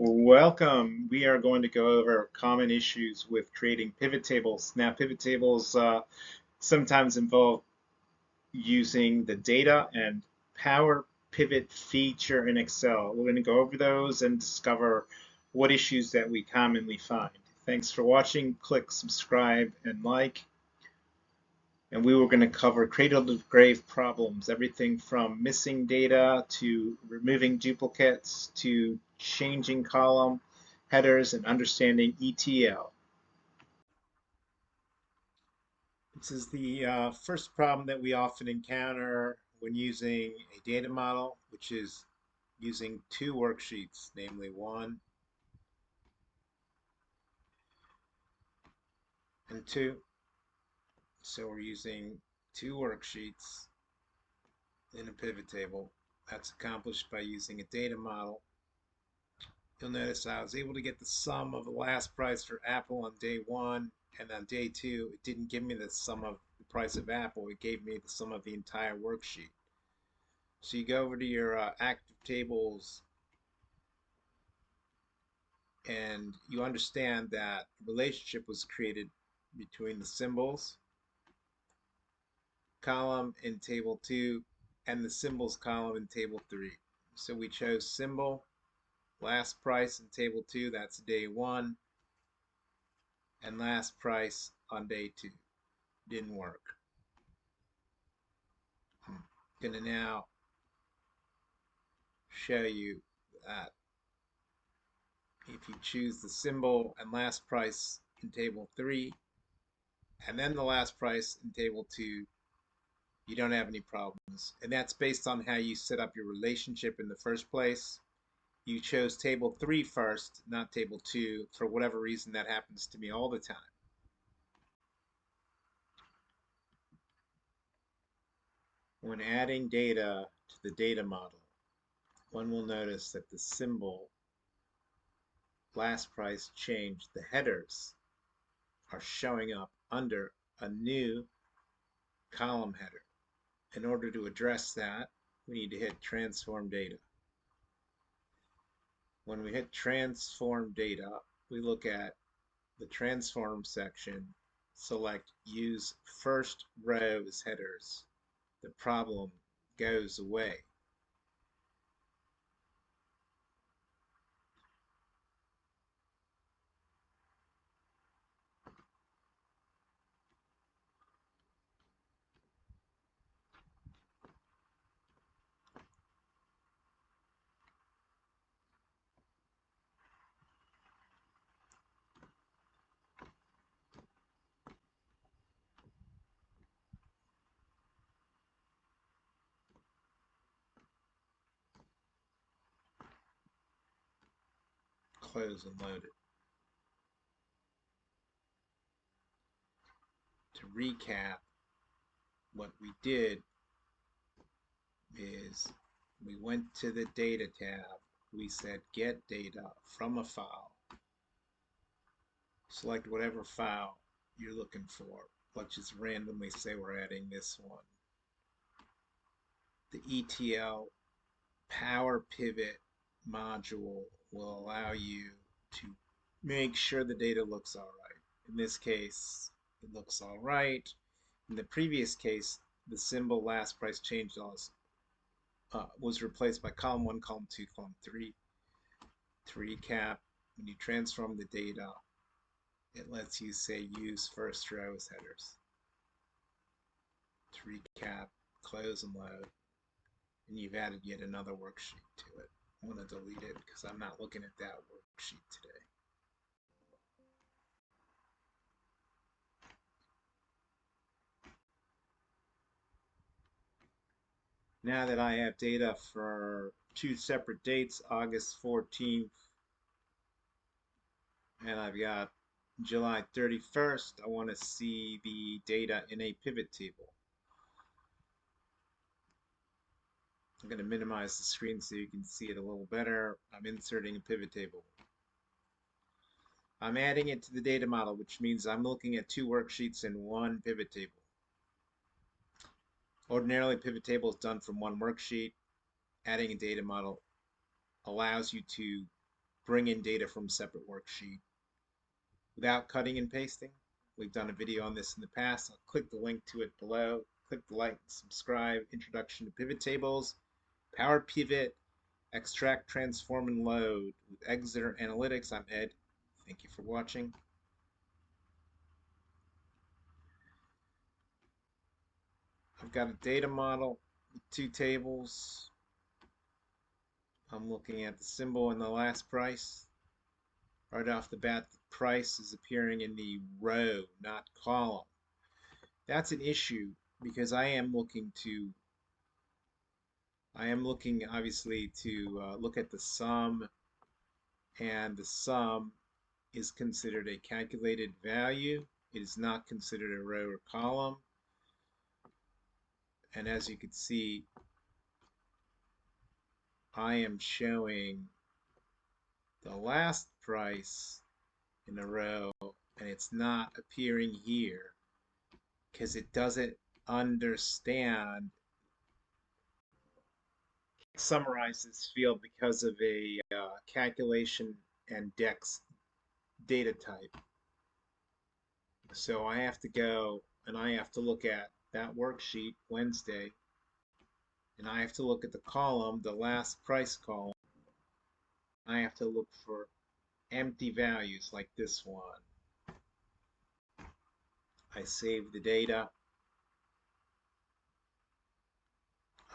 Welcome. We are going to go over common issues with creating pivot tables. Now, pivot tables sometimes involve using the data and Power Pivot feature in Excel. We're going to go over those and discover what issues that we commonly find. Thanks for watching. Click subscribe and like. And we were going to cover cradle to grave problems, everything from missing data to removing duplicates to changing column headers and understanding ETL. This is the first problem that we often encounter when using a data model, which is using two worksheets, namely one and two. So we're using two worksheets in a pivot table. That's accomplished by using a data model. You'll notice I was able to get the sum of the last price for Apple on day one, and on day two, it didn't give me the sum of the price of Apple. It gave me the sum of the entire worksheet. So you go over to your active tables and you understand that a relationship was created between the symbols column in table 2 and the symbols column in table 3. So we chose symbol, last price in table 2, that's day 1, and last price on day 2. Didn't work. I'm going to now show you that if you choose the symbol and last price in table 3 and then the last price in table 2, you don't have any problems. And that's based on how you set up your relationship in the first place. You chose table 3 first, not table 2. For whatever reason, that happens to me all the time. When adding data to the data model, one will notice that the symbol last price changed. The headers are showing up under a new column header. In order to address that, we need to hit transform data. When we hit transform data, we look at the transform section, select use first row as headers. The problem goes away. Close and load it. To recap, what we did is we went to the data tab. We said get data from a file. Select whatever file you're looking for. Let's just randomly say we're adding this one. The ETL PowerPivot module will allow you to make sure the data looks all right. In this case, it looks all right. In the previous case, the symbol last price change was replaced by column 1, column 2, column 3. To recap, when you transform the data, it lets you say use first row as headers. To recap, close and load, and you've added yet another worksheet to it. I'm going to delete it because I'm not looking at that worksheet today. Now that I have data for two separate dates, August 14th, and I've got July 31st, I want to see the data in a pivot table. I'm going to minimize the screen so you can see it a little better. I'm inserting a pivot table. I'm adding it to the data model, which means I'm looking at two worksheets in one pivot table. Ordinarily, pivot table is done from one worksheet. Adding a data model allows you to bring in data from a separate worksheet without cutting and pasting. We've done a video on this in the past. I'll click the link to it below. Click the like, subscribe, Introduction to Pivot Tables, PowerPivot, Extract, Transform, and Load with Exeter Analytics. I'm Ed. Thank you for watching. I've got a data model with two tables. I'm looking at the symbol and the last price. Right off the bat, the price is appearing in the row, not column. That's an issue because I am looking obviously to look at the sum, and the sum is considered a calculated value. It is not considered a row or column. And as you can see, I am showing the last price in a row, and it's not appearing here because it doesn't understand summarize this field because of a calculation and dex data type. So I have to go and I have to look at that worksheet Wednesday, and I have to look at the column, the last price column. I have to look for empty values like this one. I save the data.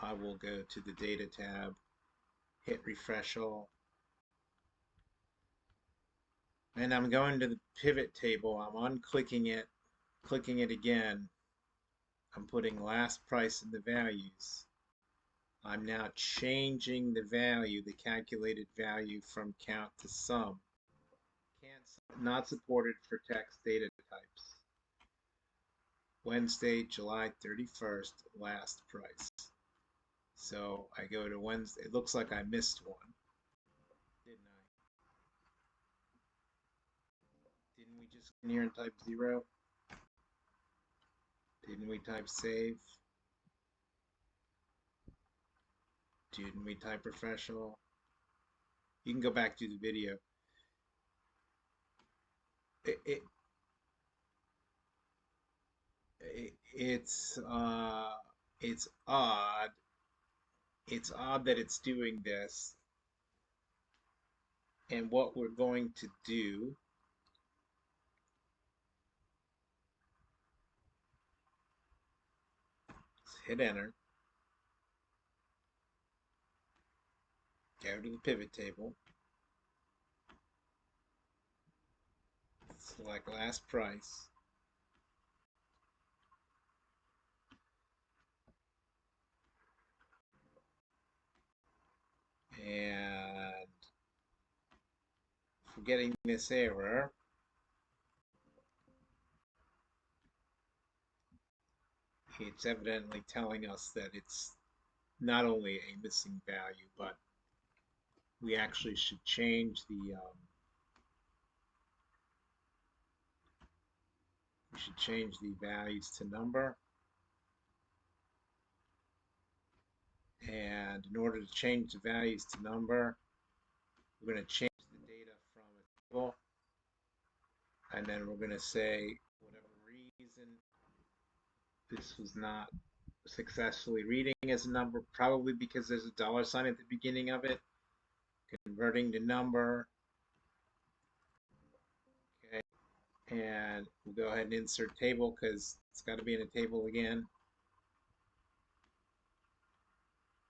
I will go to the data tab, hit refresh all, and I'm going to the pivot table. I'm unclicking it, clicking it again. I'm putting last price in the values. I'm now changing the value, the calculated value, from count to sum. Not supported for text data types. Wednesday, July 31st, last price. So I go to Wednesday. It looks like I missed one. Didn't I? Didn't we just come in here and type 0? Didn't we type save? Didn't we type professional? You can go back to the video. It's odd. It's odd that it's doing this. And what we're going to do is hit enter. Go to the pivot table. Select last price. And for getting this error, it's evidently telling us that it's not only a missing value, but we actually should change the values to number. And in order to change the values to number, we're going to change the data from a table, and then we're going to say, whatever reason this was not successfully reading as a number, probably because there's a $sign at the beginning of it, converting to number. Okay, and we'll go ahead and insert table because it's got to be in a table again.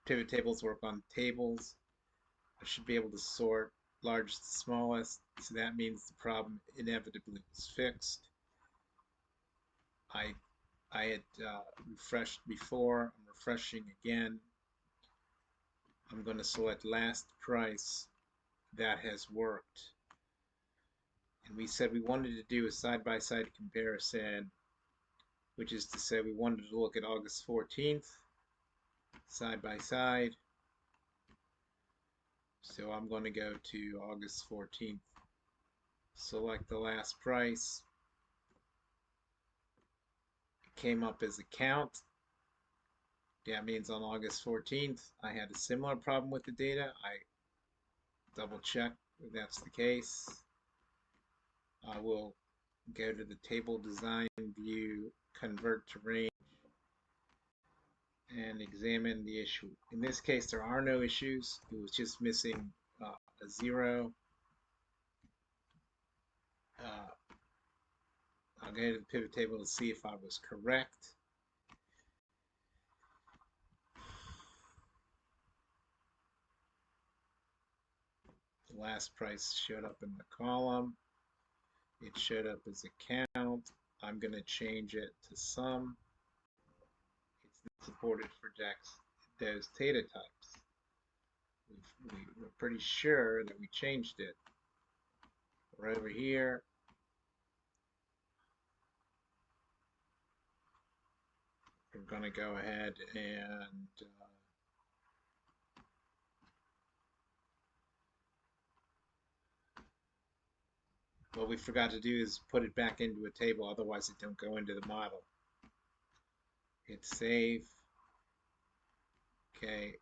Pivot tables work on tables. I should be able to sort largest to smallest, so that means the problem inevitably was fixed. I had refreshed before. I'm refreshing again. I'm going to select last price. That has worked. And we said we wanted to do a side-by-side comparison, which is to say we wanted to look at August 14th side by side. So I'm going to go to August 14th, select the last price. It came up as a count. That means on August 14th, I had a similar problem with the data. I double check if that's the case. I will go to the table design view, convert to range, and examine the issue. In this case, there are no issues. It was just missing a 0. I'll go to the pivot table to see if I was correct. The last price showed up in the column. It showed up as a count. I'm going to change it to sum. It's not supported for those data types. We're pretty sure that we changed it. We're over here. We're going to go ahead and what we forgot to do is put it back into a table, otherwise it don't go into the model. Hit save. Okay,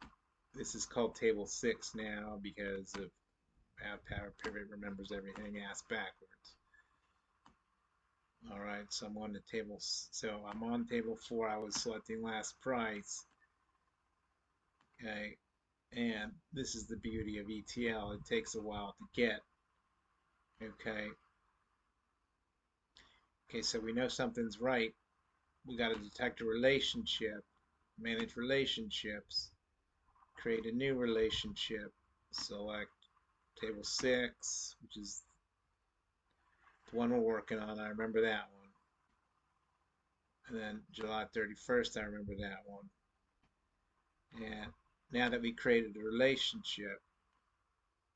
this is called table 6 now because of how PowerPivot remembers everything asked backwards. All right, so I'm on the table. So I'm on table 4. I was selecting last price. Okay, and this is the beauty of ETL. It takes a while to get. Okay. Okay, so we know something's right. We got to detect a relationship, manage relationships, create a new relationship, select table 6, which is the one we're working on. I remember that one. And then July 31st, I remember that one. And now that we created a relationship,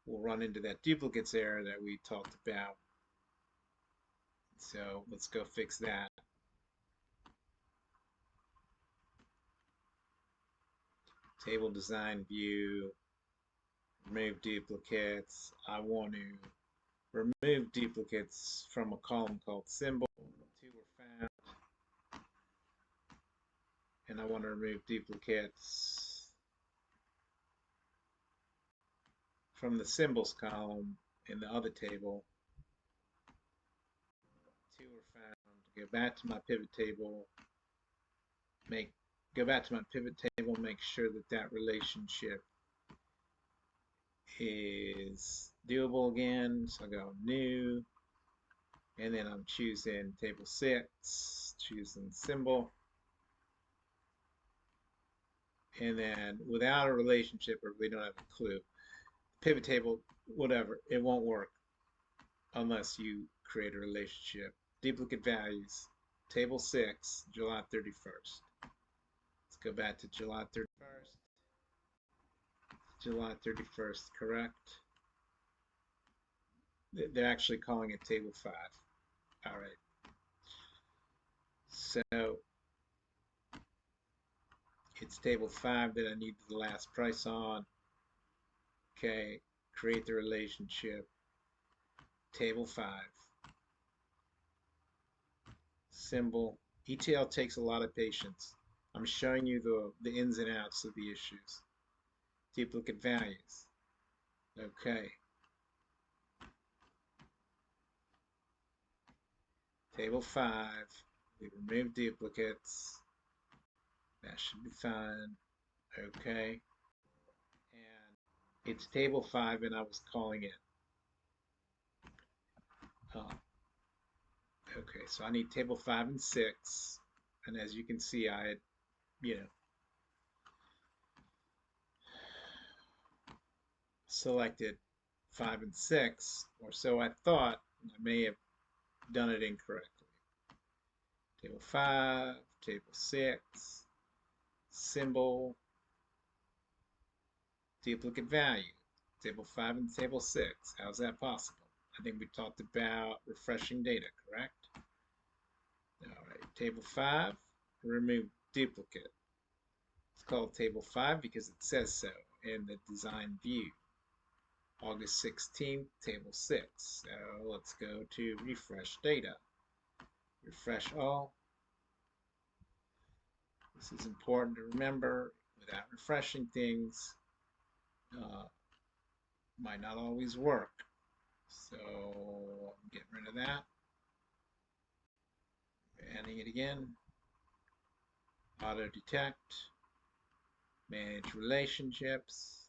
we'll run into that duplicates error that we talked about. So let's go fix that. Table design view, remove duplicates. I want to remove duplicates from a column called symbol. 2 were found. And I want to remove duplicates from the symbols column in the other table. 2 were found. Go back to my pivot table. Go back to my pivot table. Make sure that that relationship is doable again. So I go new, and then I'm choosing table 6, choosing symbol, and then without a relationship, or we don't have a clue, pivot table, whatever, it won't work unless you create a relationship. Duplicate values, table 6, July 31st. Let's go back to July 31st. July 31st, correct? They're actually calling it table 5. All right. So it's table 5 that I need the last price on. Okay, create the relationship. Table 5. Symbol. ETL takes a lot of patience. I'm showing you the ins and outs of the issues. Duplicate values. Okay. Table 5. We remove duplicates. That should be fine. Okay. And it's table 5 and I was calling it. Okay, so I need table 5 and 6. And as you can see, I had, selected 5 and 6, or so I thought. I may have done it incorrectly. Table 5, table 6, symbol, duplicate value. Table 5 and table 6. How's that possible? I think we talked about refreshing data, correct? All right, table 5, remove duplicate. It's called table 5 because it says so in the design view. August 16th, table 6. So let's go to refresh data. Refresh all. This is important to remember. Without refreshing things, Might not always work. So get rid of that. Adding it again. Auto detect. Manage relationships.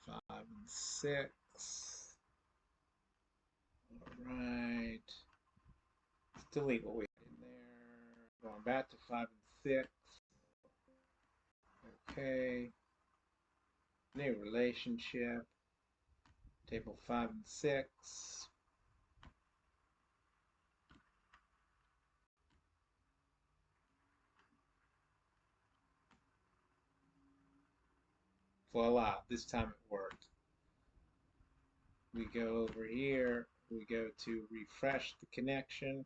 5 and 6. All right. Let's delete what we had in there. Going back to 5 and 6. Okay. New relationship. Table 5 and 6. Voila, this time it worked. We go over here, we go to refresh the connection.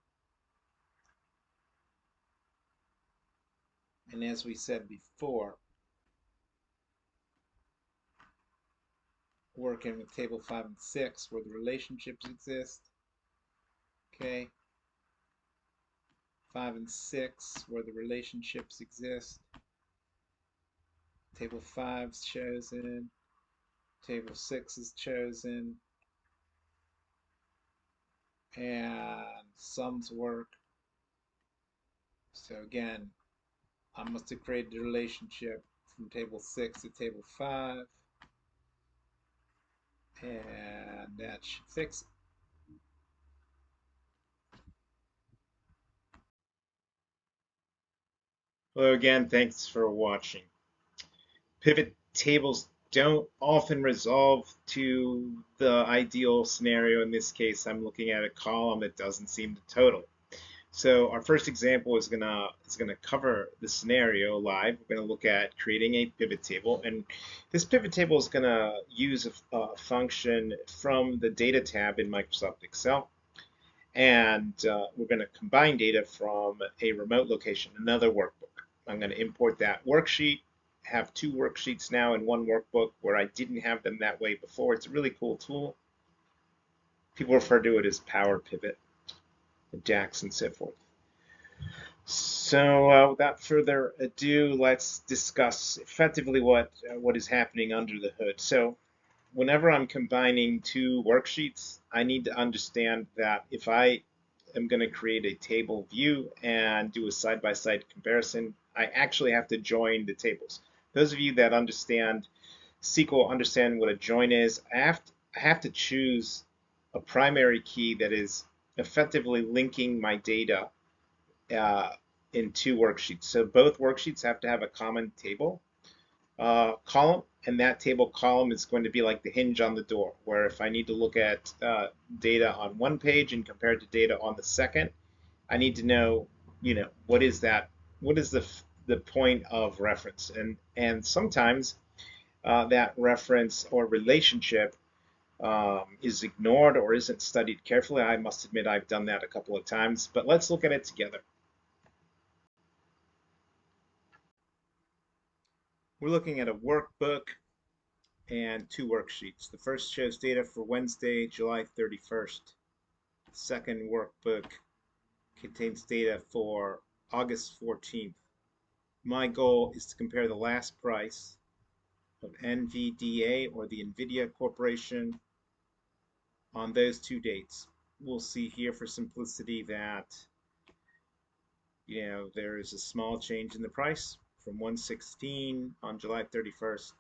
And as we said before, working with table 5 and 6 where the relationships exist. Okay. 5 and 6 where the relationships exist. Table 5 is chosen. Table 6 is chosen. And sums work. So again, I must have created a relationship from table 6 to table 5. And that should fix it. Hello again, thanks for watching. Pivot tables don't often resolve to the ideal scenario. In this case, I'm looking at a column that doesn't seem to total. So our first example is gonna cover the scenario live. We're gonna look at creating a pivot table, and this pivot table is gonna use a function from the Data tab in Microsoft Excel, and we're gonna combine data from a remote location, another workbook. I'm gonna import that worksheet. Have two worksheets now in one workbook where I didn't have them that way before. It's a really cool tool. People refer to it as PowerPivot, DAX, and so forth. So without further ado, let's discuss effectively what is happening under the hood. So whenever I'm combining two worksheets, I need to understand that if I am going to create a table view and do a side-by-side comparison, I actually have to join the tables. Those of you that understand SQL understand what a join is. I have to choose a primary key that is effectively linking my data in two worksheets. So both worksheets have to have a common table column, and that table column is going to be like the hinge on the door, where if I need to look at data on one page and compare it to data on the second, I need to know, what is that? What is the point of reference? And sometimes that reference or relationship is ignored or isn't studied carefully. I must admit I've done that a couple of times, but let's look at it together. We're looking at a workbook and two worksheets. The first shows data for Wednesday, July 31st. The second workbook contains data for August 14th. My goal is to compare the last price of NVDA, or the NVIDIA Corporation, on those two dates. We'll see here for simplicity that there is a small change in the price from 116 on July 31st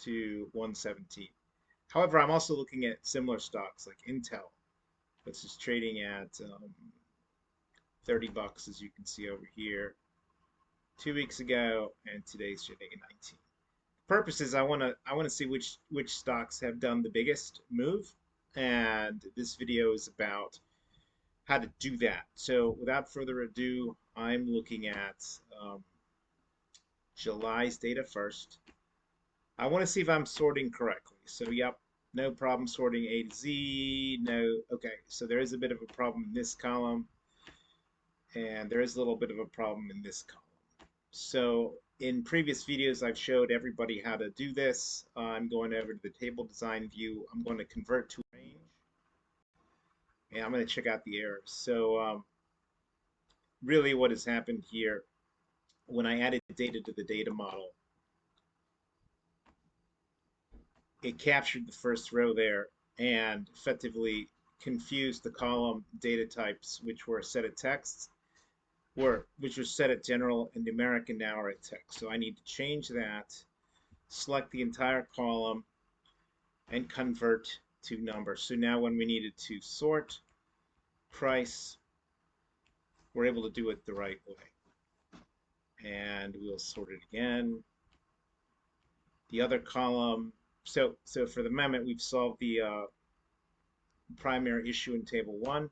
to 117. However, I'm also looking at similar stocks like Intel, which is trading at 30 bucks, as you can see over here, 2 weeks ago, and today's trading at 19. The purpose is I want to see which stocks have done the biggest move, and this video is about how to do that. So without further ado, I'm looking at July's data first. I want to see if I'm sorting correctly. So yep, no problem sorting A to Z. No, okay, so there is a bit of a problem in this column, and there is a little bit of a problem in this column. So in previous videos, I've showed everybody how to do this. I'm going over to the table design view. I'm going to convert to a range, and I'm going to check out the errors. So really what has happened here, when I added data to the data model, it captured the first row there and effectively confused the column data types, which were set at text, which were set at general and numeric, and now are at text. So I need to change that, select the entire column, and convert to numbers. So now when we needed to sort price, we're able to do it the right way. And we'll sort it again. The other column, so for the moment, we've solved the primary issue in table 1.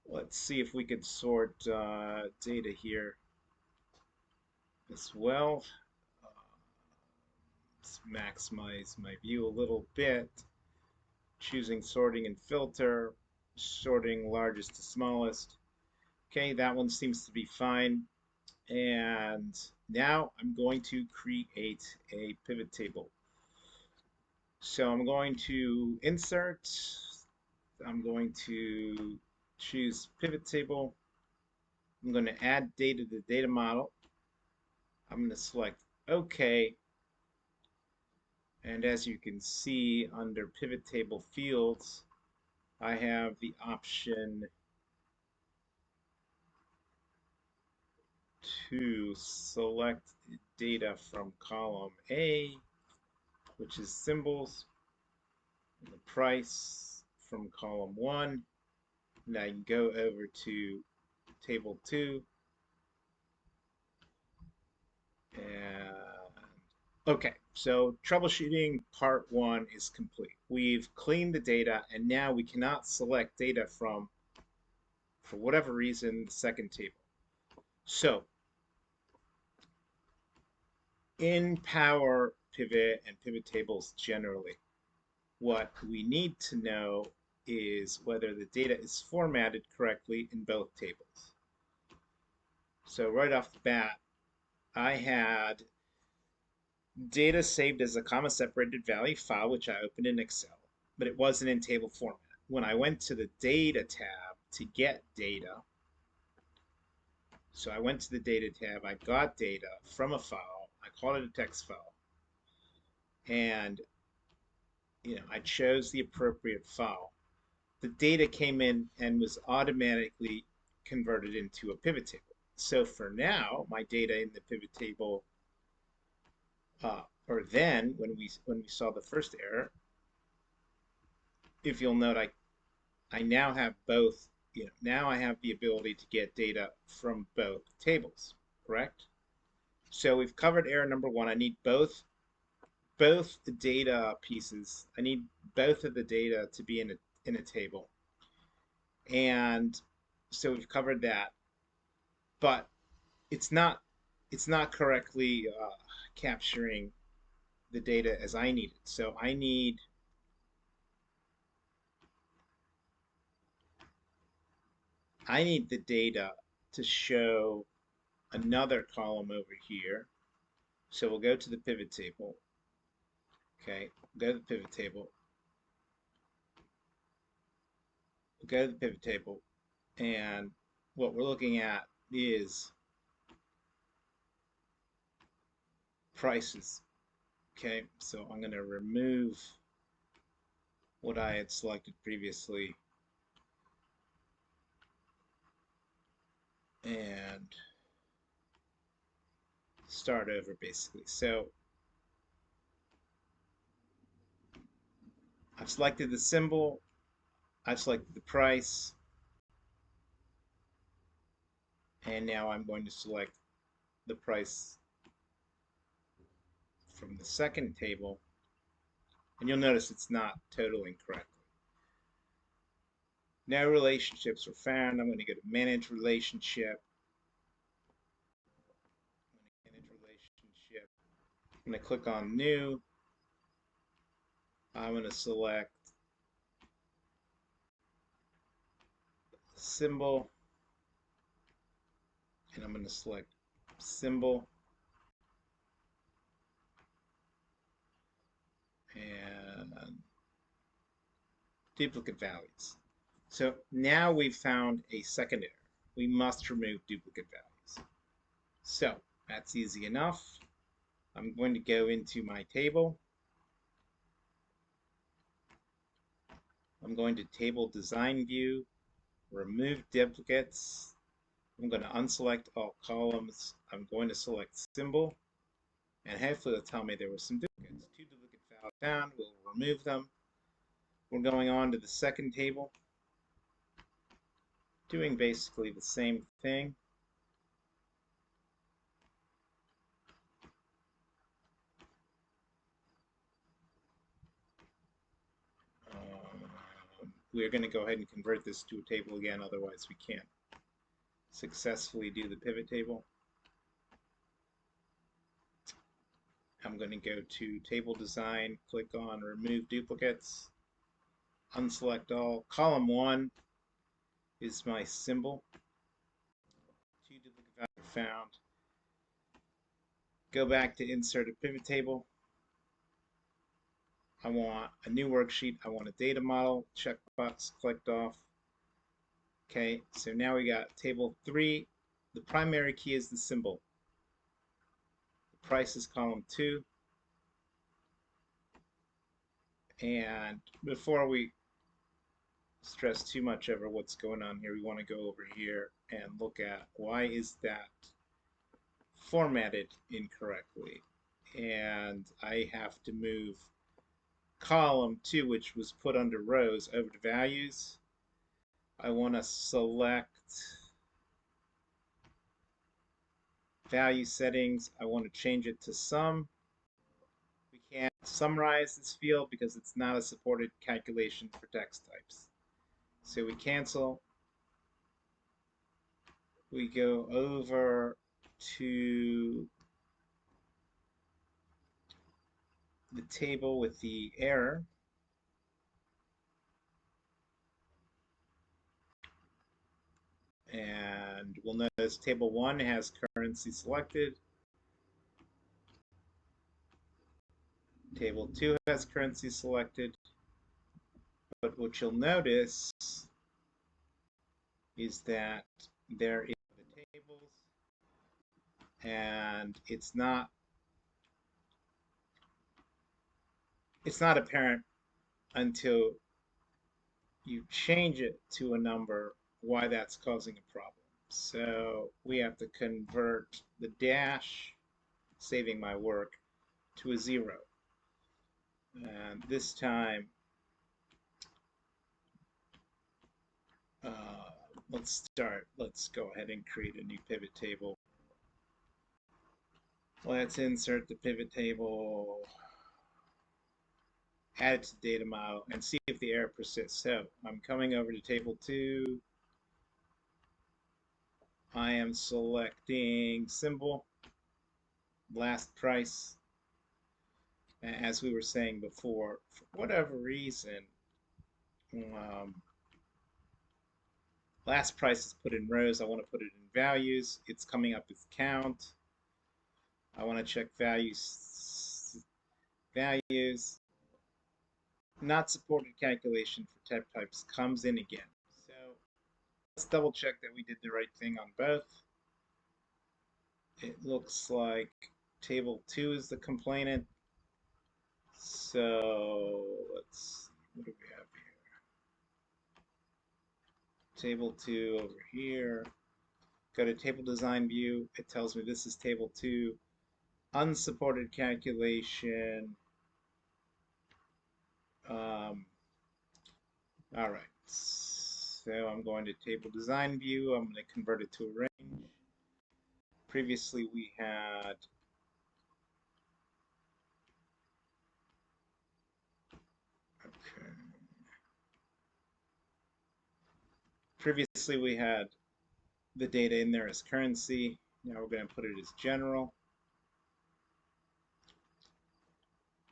Let's see if we could sort data here as well. Let's maximize my view a little bit. Choosing sorting and filter, sorting largest to smallest. Okay, that one seems to be fine. And now I'm going to create a pivot table. So I'm going to insert, I'm going to choose pivot table. I'm going to add data to the data model. I'm going to select OK. And as you can see under pivot table fields, I have the option to select data from column A, which is symbols, and the price from column 1. And I can go over to table 2. And okay, so troubleshooting part 1 is complete. We've cleaned the data, and now we cannot select data from, for whatever reason, the second table. So in PowerPivot and pivot tables generally, what we need to know is whether the data is formatted correctly in both tables. So right off the bat, I had data saved as a comma separated value file, which I opened in Excel, but it wasn't in table format. When I went to the data tab to get data, so I went to the data tab, I got data from a file, I called it a text file, and I chose the appropriate file. The data came in and was automatically converted into a pivot table. So for now, my data in the pivot table, or then when we saw the first error, if you'll note, I now have both. Now I have the ability to get data from both tables. Correct? So we've covered error number 1. I need both the data pieces. I need both of the data to be in a table. And so we've covered that, but it's not correctly capturing the data as I need it. So I need the data to show another column over here. So we'll go to the pivot table. Okay, go to the pivot table. We'll go to the pivot table, and what we're looking at is prices. Okay, so I'm going to remove what I had selected previously and start over basically. So I've selected the symbol, I've selected the price, and now I'm going to select the price from the second table, and you'll notice it's not totaling correctly. No relationships were found. I'm going to go to manage relationship. Manage relationship. I'm going to click on new. I'm going to select symbol, and I'm going to select symbol, and duplicate values. So now we've found a second error. We must remove duplicate values. So that's easy enough. I'm going to go into my table. I'm going to table design view, remove duplicates. I'm going to unselect all columns. I'm going to select symbol, and hopefully it'll tell me there were some duplicates. Two duplicate files found. We'll remove them. We're going on to the second table, doing basically the same thing. We're going to go ahead and convert this to a table again, otherwise we can't successfully do the pivot table. I'm going to go to table design, click on remove duplicates, unselect all. Column 1 is my symbol. Two duplicate values are found. Go back to insert a pivot table. I want a new worksheet. I want a data model. Checkbox clicked off. Okay, so now we got table 3. The primary key is the symbol. The price is column 2. And before we stress too much over what's going on here, we want to go over here and look at why is that formatted incorrectly. And I have to move column 2, which was put under rows, over to values. I want to select value settings. I want to change it to sum. We can't summarize this field because it's not a supported calculation for text types. So we cancel. We go over to the table with the error. And we'll notice table 1 has currency selected. Table 2 has currency selected. But what you'll notice is that there is the tables, and it's not apparent until you change it to a number why that's causing a problem. So we have to convert the dash, saving my work, to a 0. And this time, let's go ahead and create a new pivot table. Let's insert the pivot table, add it to the data model, and see if the error persists. So I'm coming over to table 2. I am selecting symbol, last price. As we were saying before, for whatever reason, last price is put in rows. I want to put it in values. It's coming up as count. I want to check values. Not supported calculation for tab types comes in again. So let's double check that we did the right thing on both. It looks like table 2 is the complainant. So let's see, what do we have here? Table 2 over here. Go to table design view. It tells me this is table 2. Unsupported calculation. All right. So I'm going to table design view. I'm going to convert it to a range. Previously we had the data in there as currency. Now we're going to put it as general.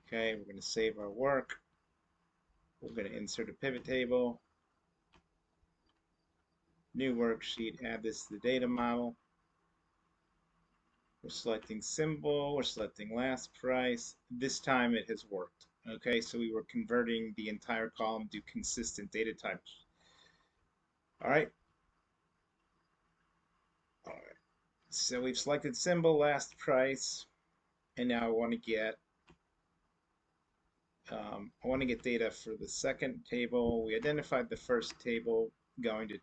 Okay, we're going to save our work. We're going to insert a pivot table. New worksheet, add this to the data model. We're selecting symbol, we're selecting last price. This time it has worked. Okay, so we were converting the entire column to consistent data types. All right. So we've selected symbol, last price, And now I want to get data for the second table. We identified the first table, going to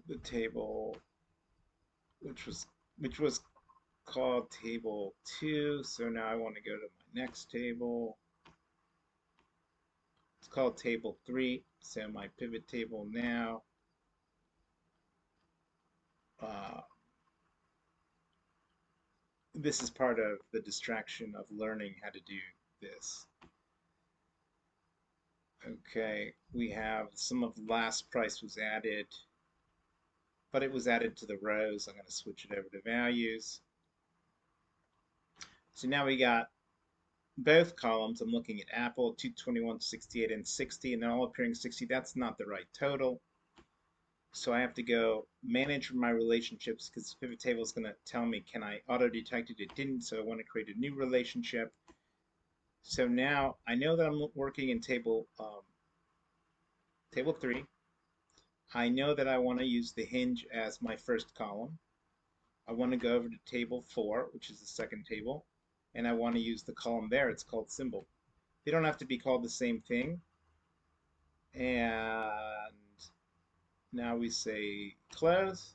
the table which was called table 2. So now I want to go to my next table. It's called table 3. So my pivot table now uh, this is part of the distraction of learning how to do this. Okay, we have some of the last price was added, but it was added to the rows. I'm going to switch it over to values. So now we got both columns. I'm looking at Apple, 221, 68, and 60, and they're all appearing 60. That's not the right total. So I have to go manage my relationships, because pivot table is going to tell me, can I auto detect it? It didn't, so I want to create a new relationship. So now I know that I'm working in table 3. I know that I want to use the hinge as my first column. I want to go over to table 4, which is the second table, and I want to use the column there. It's called symbol. They don't have to be called the same thing. And now we say close.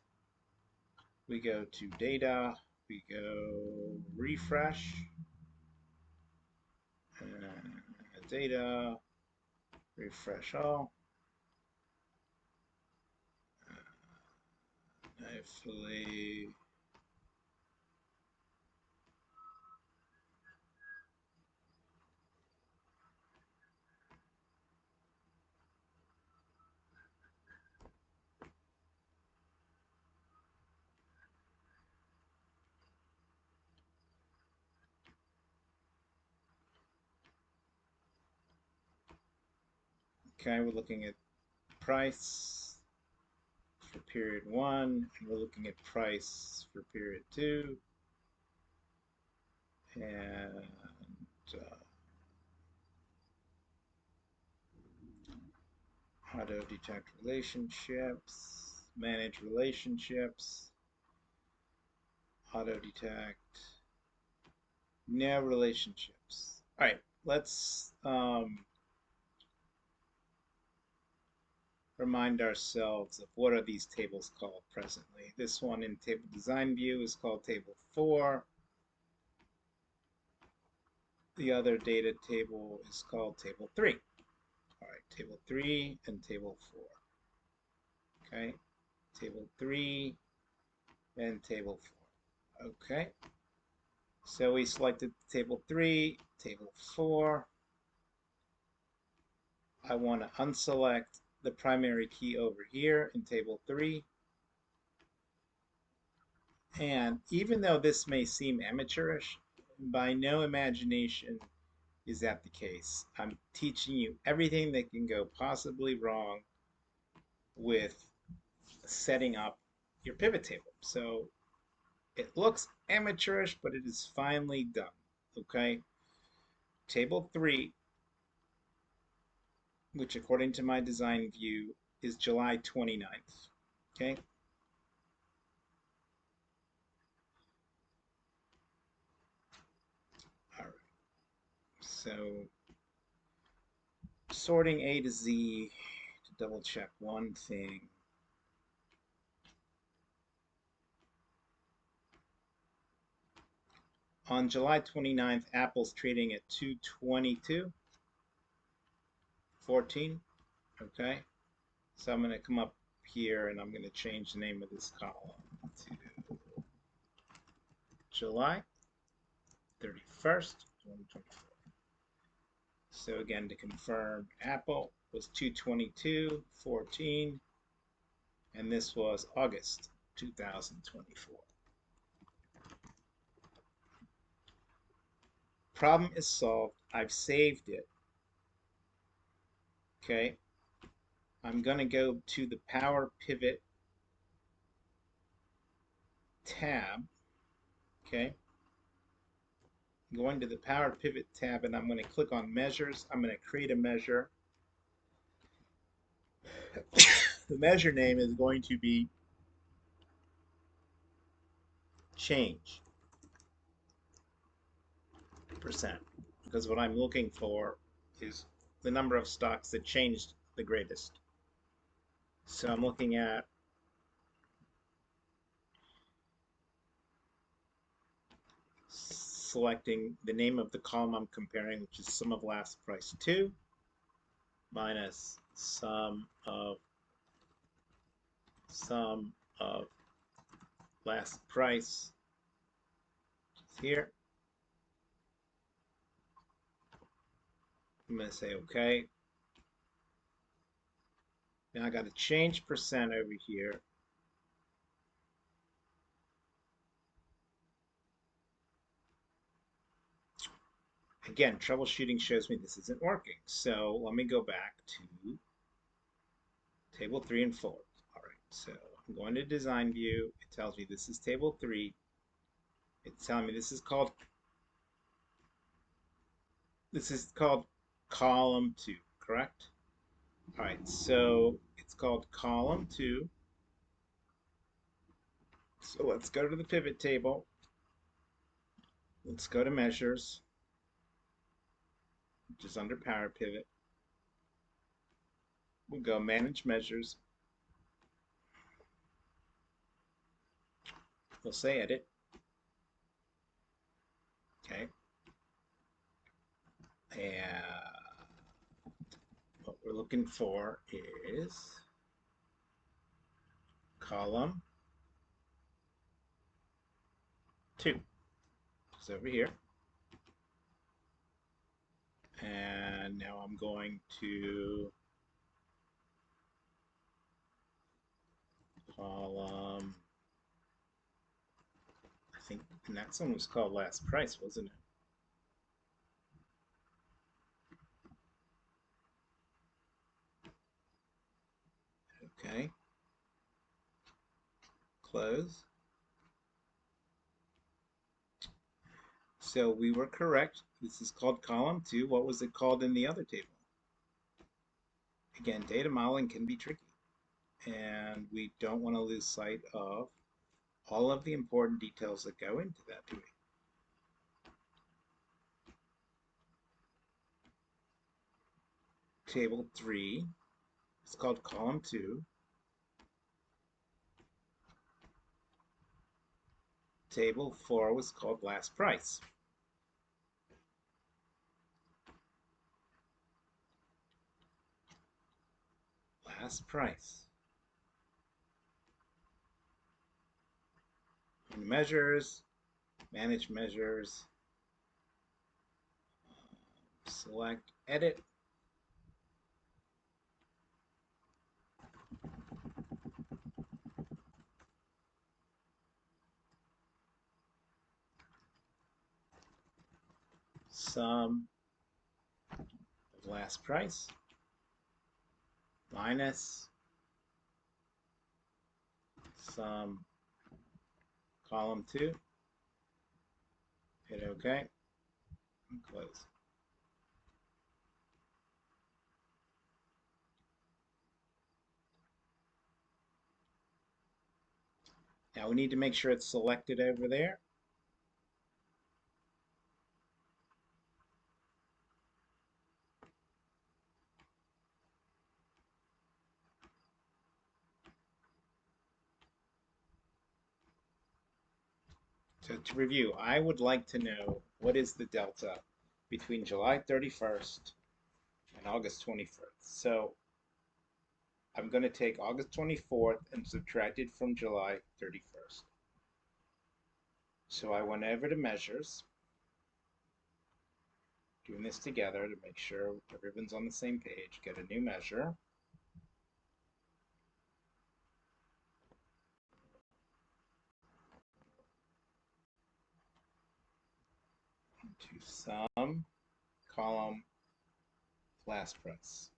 We go to data. We go refresh. Data. Refresh all. Hopefully. Okay, we're looking at price for period 1, and we're looking at price for period 2, and auto detect relationships, manage relationships, auto detect, no relationships. All right, let's remind ourselves of what are these tables called presently. This one in table design view is called table 4. The other data table is called table 3. All right, table 3 and table 4. Okay, table 3 and table 4. Okay, so we selected table 3, table 4. I want to unselect the primary key over here in table 3. And even though this may seem amateurish, by no imagination is that the case. I'm teaching you everything that can go possibly wrong with setting up your pivot table. So it looks amateurish, but it is finely done. Okay, table 3, which according to my design view is July 29th. Okay, all right, so sorting A to Z to double check one thing. On July 29th, Apple's trading at 222.14. Okay, so I'm going to come up here and I'm going to change the name of this column to July 31st, 2024. So again, to confirm, Apple was 222.14, and this was August 2024. Problem is solved. I've saved it. Okay, I'm going to go to the PowerPivot tab. Okay, I'm going to the PowerPivot tab, and I'm going to click on measures. I'm going to create a measure. the measure name is going to be change percent, because what I'm looking for is the number of stocks that changed the greatest. So I'm looking at selecting the name of the column I'm comparing, which is sum of last price 2 minus sum of last price, which is here. I'm going to say OK. Now I got to change percent over here. Again, troubleshooting shows me this isn't working. So let me go back to table 3 and 4. All right, so I'm going to design view. It tells me this is table 3. It's telling me this is called column 2, correct? All right, so it's called column 2. So let's go to the pivot table. Let's go to measures, which is under PowerPivot. We'll go manage measures. We'll say edit. Okay. And what we're looking for is column 2. It's over here. And now I'm going to column, I think the next one was called last price, wasn't it? Okay. Close. So we were correct. This is called column 2. What was it called in the other table? Again, data modeling can be tricky, and we don't want to lose sight of all of the important details that go into that, do we? Table 3 is called column 2. Table 4 was called last price. Last price. In measures, manage measures, select edit. Sum of last price minus sum column 2. Hit OK and close. Now we need to make sure it's selected over there. So to review, I would like to know what is the delta between July 31st and August 21st. So I'm going to take August 24th and subtract it from July 31st. So I went over to measures, doing this together to make sure everyone's on the same page. Get a new measure. To sum column last price.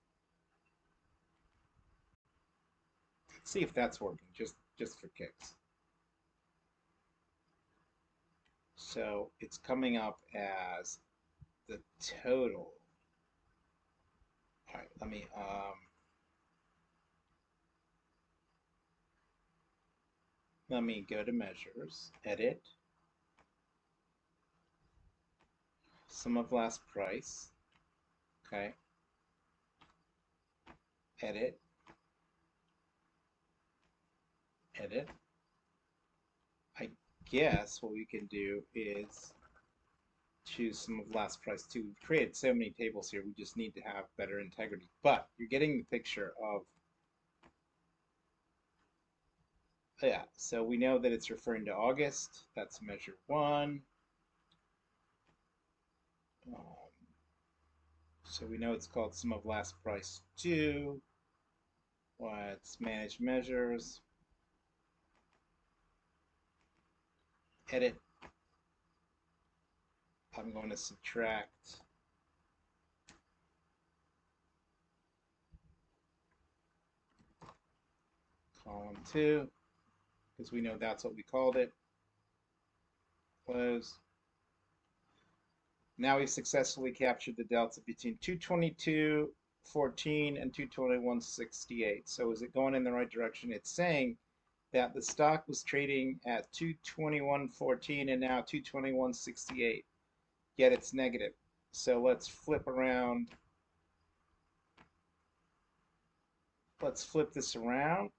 Let's see if that's working, just for kicks. So it's coming up as the total. All right, let me Let me go to measures, edit, sum of last price, okay, edit, edit. I guess what we can do is choose sum of last price too. We've created so many tables here, we just need to have better integrity. But you're getting the picture of, yeah, so we know that it's referring to August. That's measure one. So we know it's called sum of last price two. Let's manage measures, edit. I'm going to subtract column two because we know that's what we called it. Close. Now we've successfully captured the delta between 222.14 and 221.68. So is it going in the right direction? It's saying that the stock was trading at 221.14 and now 221.68, yet it's negative. So let's flip around. Let's flip this around.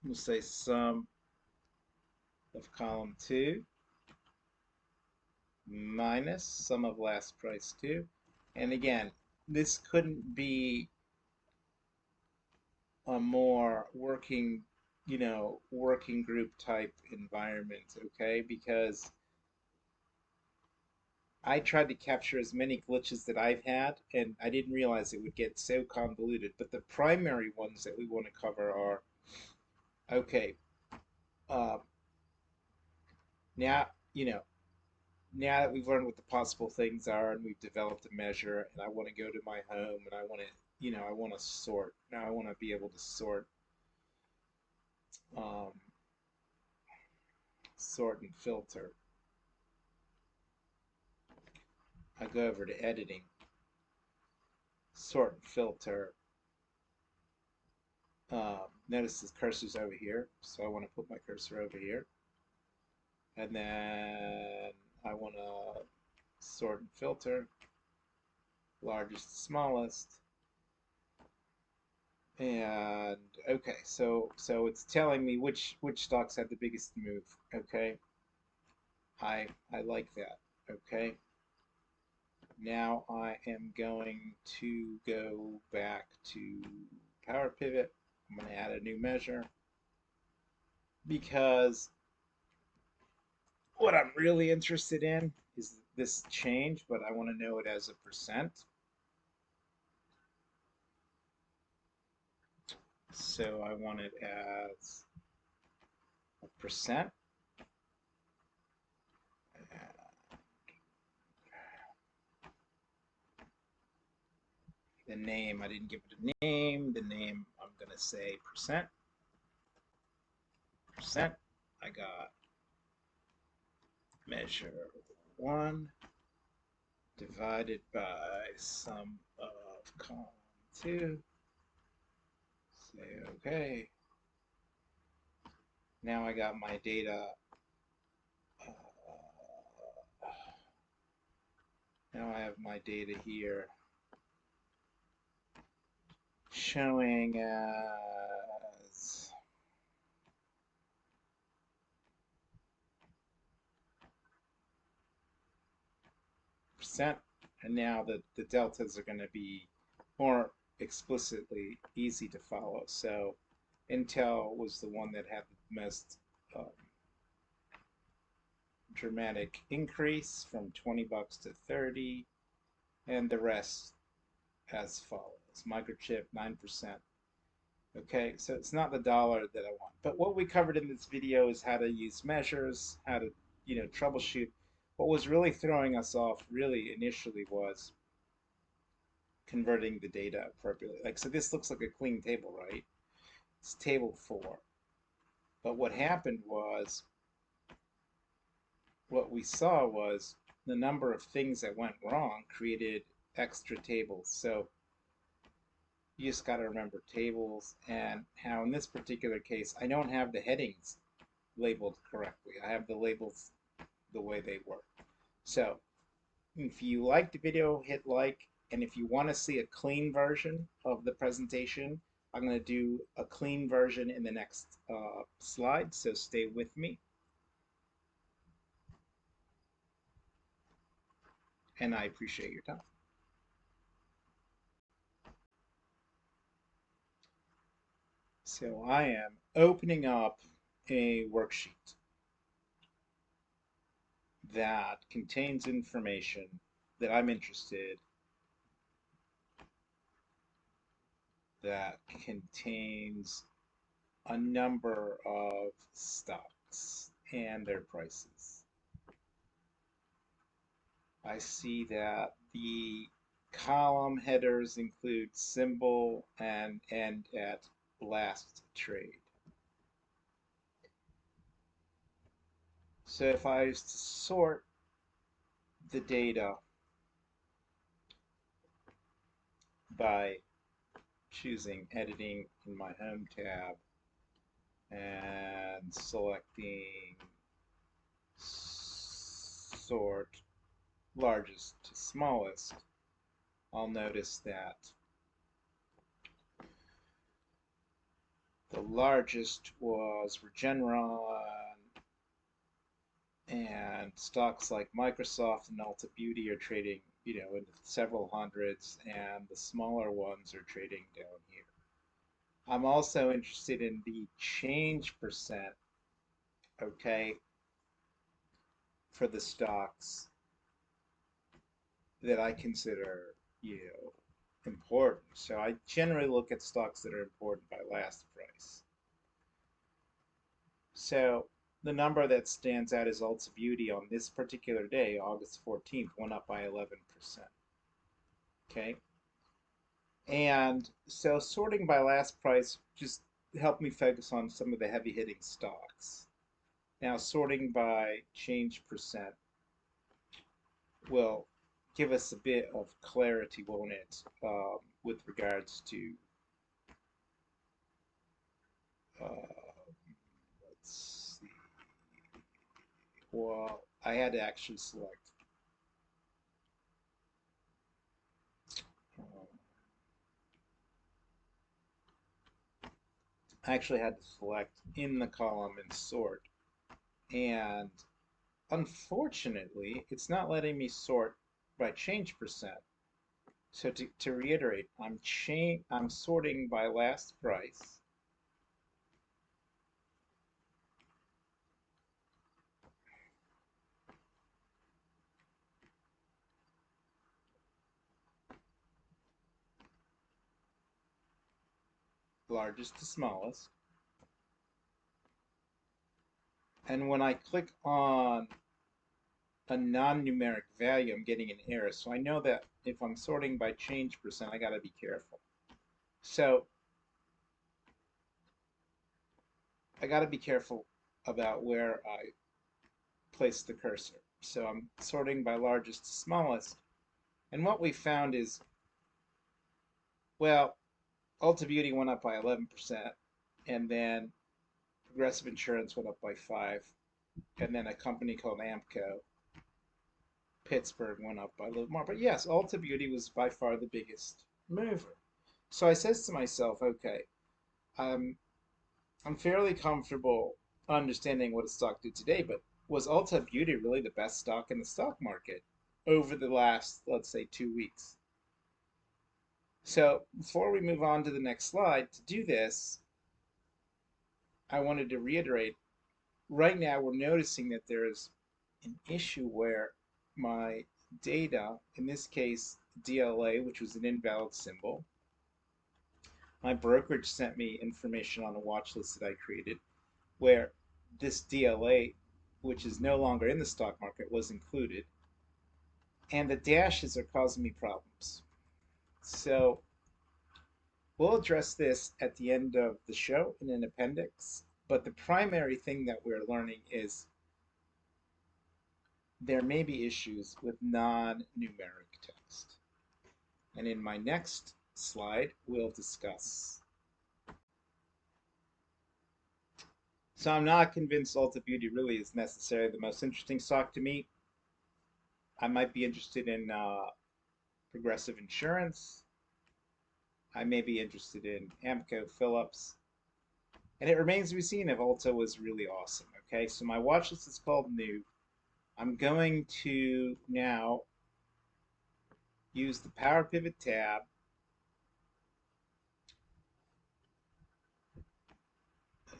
We'll say sum of column two minus sum of last price two. And again, this couldn't be a more working, working group type environment, okay? Because I tried to capture as many glitches that I've had, and I didn't realize it would get so convoluted. But the primary ones that we want to cover are, okay, uh, now, now that we've learned what the possible things are and we've developed a measure, and I want to go to my home and I want to, I want to sort. Now I want to be able to sort, um, sort and filter. I go over to editing, sort and filter. Notice the cursor's over here, so I want to put my cursor over here. And then I want to sort and filter, largest to smallest. And okay, so it's telling me which stocks had the biggest move. Okay, I like that. Okay, now I am going to go back to PowerPivot. I'm going to add a new measure because what I'm really interested in is this change, but I want to know it as a percent. So I want it as a percent. The name, I didn't give it a name. The name, I'm going to say percent. Percent. I got measure one divided by sum of column two. Say okay. Now I got my data. Now I have my data here showing as percent, and now the deltas are going to be more explicitly easy to follow. So Intel was the one that had the most dramatic increase from 20 bucks to 30, and the rest as follows. Microchip 9%. Okay, so it's not the dollar that I want. But what we covered in this video is how to use measures, how to, troubleshoot. What was really throwing us off really initially was converting the data appropriately. Like, so this looks like a clean table, right? It's table 4. But what happened was, what we saw was the number of things that went wrong created extra tables. So, You just got to remember tables and how in this particular case, I don't have the headings labeled correctly. I have the labels the way they were. So if you like the video, hit like. And if you want to see a clean version of the presentation, I'm going to do a clean version in the next slide. So stay with me. And I appreciate your time. So I am opening up a worksheet that contains information that I'm interested, that contains a number of stocks and their prices. I see that the column headers include symbol and end at last trade. So if I was to sort the data by choosing editing in my home tab and selecting sort largest to smallest, I'll notice that the largest was Regeneron, and stocks like Microsoft and Ulta Beauty are trading, in several hundreds, and the smaller ones are trading down here. I'm also interested in the change percent, okay, for the stocks that I consider, important. So I generally look at stocks that are important by last price. So the number that stands out is Ulta Beauty on this particular day, August 14th, went up by 11%. Okay. And so sorting by last price just helped me focus on some of the heavy hitting stocks. Now sorting by change percent will give us a bit of clarity, won't it, with regards to, let's see, well, I had to actually select, I actually had to select in the column and sort, and unfortunately, it's not letting me sort by change percent. So to reiterate, I'm sorting by last price. Largest to smallest. And when I click on a non-numeric value, I'm getting an error. So I know that if I'm sorting by change percent, I got to be careful. So I got to be careful about where I place the cursor. So I'm sorting by largest to smallest. And what we found is, well, Ulta Beauty went up by 11%, and then Progressive Insurance went up by 5%, and then a company called Amco, Pittsburgh, went up by a little more. But yes, Ulta Beauty was by far the biggest mover. So I says to myself, okay, I'm fairly comfortable understanding what a stock did today, but was Ulta Beauty really the best stock in the stock market over the last, let's say, 2 weeks? So before we move on to the next slide, to do this, I wanted to reiterate, right now we're noticing that there's an issue where my data, in this case DLA, which was an invalid symbol, my brokerage sent me information on a watch list that I created where this DLA, which is no longer in the stock market, was included. And the dashes are causing me problems. So we'll address this at the end of the show in an appendix. But the primary thing that we're learning is there may be issues with non-numeric text. And in my next slide we'll discuss. So I'm not convinced Ulta Beauty really is necessarily the most interesting stock to me. I might be interested in Progressive Insurance. I may be interested in Amco Phillips. And it remains to be seen if Ulta was really awesome. Okay, so my watch list is called New. I'm going to now use the PowerPivot tab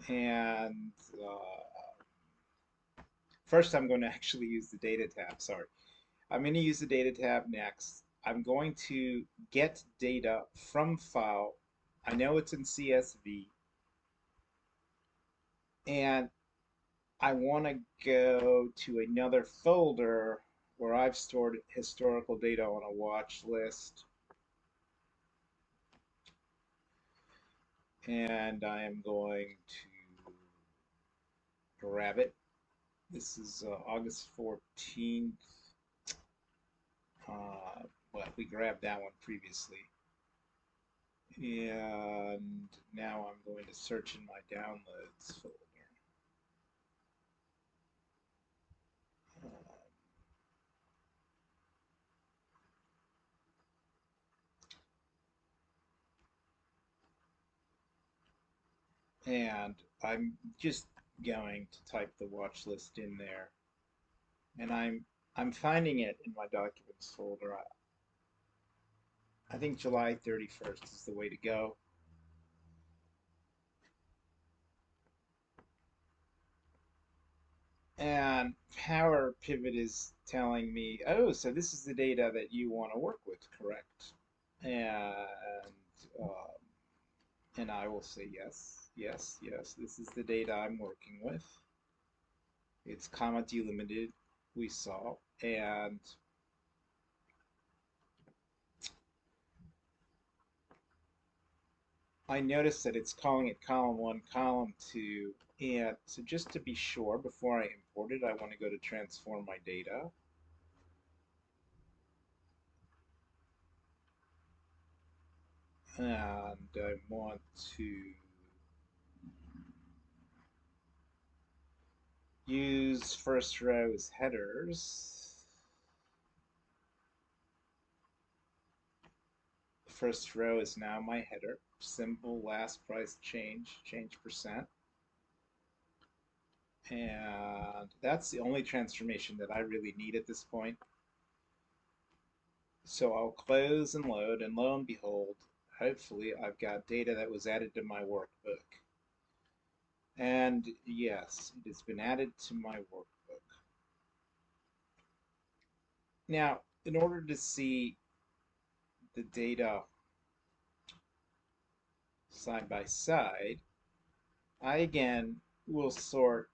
and first I'm going to actually use the data tab. Sorry. I'm going to use the data tab next. I'm going to get data from file. I know it's in CSV. And I want to go to another folder where I've stored historical data on a watch list. And I am going to grab it. This is August 14th. Well, we grabbed that one previously. And now I'm going to search in my downloads folder. And I'm just going to type the watch list in there. And I'm finding it in my documents folder. I think July 31st is the way to go. And PowerPivot is telling me, oh, so this is the data that you want to work with, correct? Um, and I will say yes, yes, yes. This is the data I'm working with. It's comma delimited, we saw, and I noticed that it's calling it column 1, column 2, and so just to be sure, before I import it, I want to go to transform my data. And I want to use first row as headers. First row is now my header. Symbol, last price change, change percent. And that's the only transformation that I really need at this point. So I'll close and load, and lo and behold, hopefully I've got data that was added to my workbook. And yes, it has been added to my workbook. Now, in order to see the data side by side, I again will sort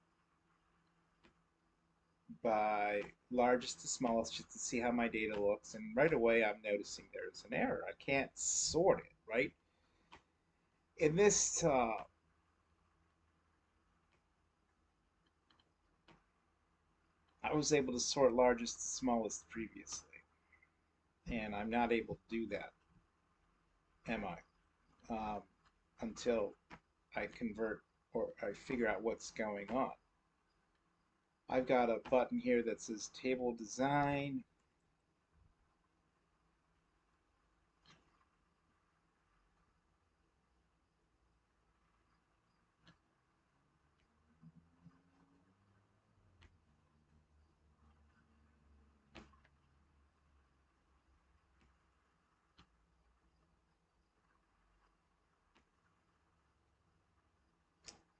by largest to smallest just to see how my data looks. And right away, I'm noticing there's an error. I can't sort it, right? In this, I was able to sort largest to smallest previously, and I'm not able to do that, am I? Until I convert or I figure out what's going on. I've got a button here that says table design.